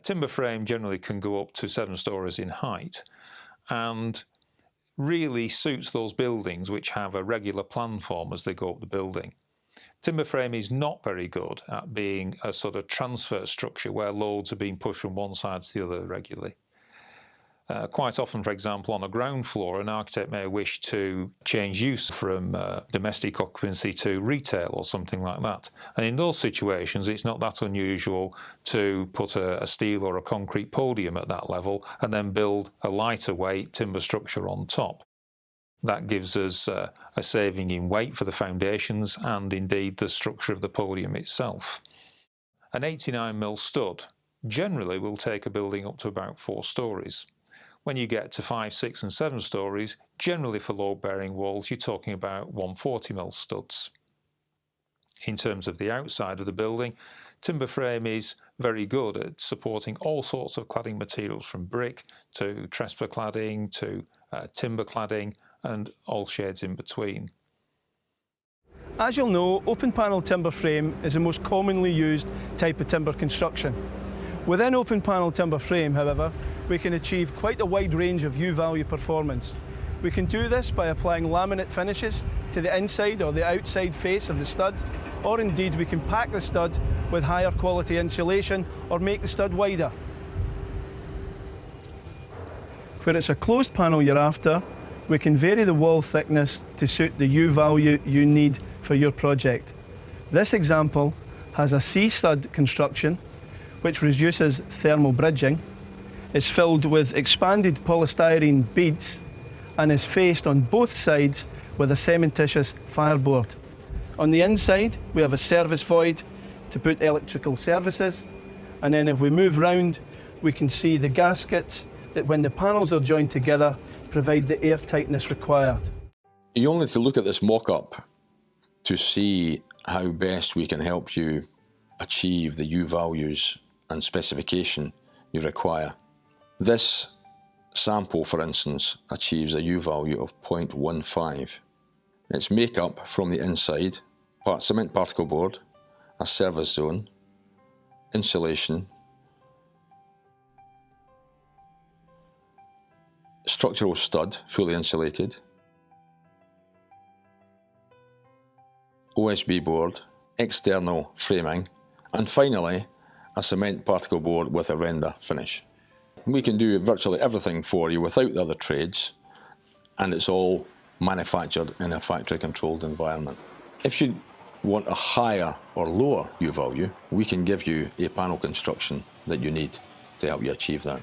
Timber frame generally can go up to 7 stories in height and really suits those buildings which have a regular plan form as they go up the building. Timber frame is not very good at being a sort of transfer structure where loads are being pushed from one side to the other regularly. Quite often, for example, on a ground floor, an architect may wish to change use from domestic occupancy to retail or something like that. And in those situations, it's not that unusual to put a steel or a concrete podium at that level and then build a lighter weight timber structure on top. That gives us a saving in weight for the foundations and indeed the structure of the podium itself. An 89mm stud generally will take a building up to about 4 stories. When you get to 5, 6 and 7 stories, generally for load-bearing walls, you're talking about 140mm studs. In terms of the outside of the building, timber frame is very good at supporting all sorts of cladding materials, from brick to trespa cladding to timber cladding and all shades in between. As you'll know, open panel timber frame is the most commonly used type of timber construction. Within open panel timber frame, however, we can achieve quite a wide range of U-value performance. We can do this by applying laminate finishes to the inside or the outside face of the stud, or indeed we can pack the stud with higher quality insulation or make the stud wider. Where it's a closed panel you're after, we can vary the wall thickness to suit the U-value you need for your project. This example has a C-stud construction which reduces thermal bridging. It's filled with expanded polystyrene beads and is faced on both sides with a cementitious fireboard. On the inside, we have a service void to put electrical services, and then if we move round, we can see the gaskets that, when the panels are joined together, provide the air tightness required. You only need to look at this mock-up to see how best we can help you achieve the U-values and specification you require. This sample, for instance, achieves a U-value of 0.15. It's make-up from the inside, cement particle board, a service zone, insulation, structural stud, fully insulated, OSB board, external framing, and finally a cement particle board with a render finish. We can do virtually everything for you without the other trades, and it's all manufactured in a factory controlled environment. If you want a higher or lower U-value, we can give you a panel construction that you need to help you achieve that.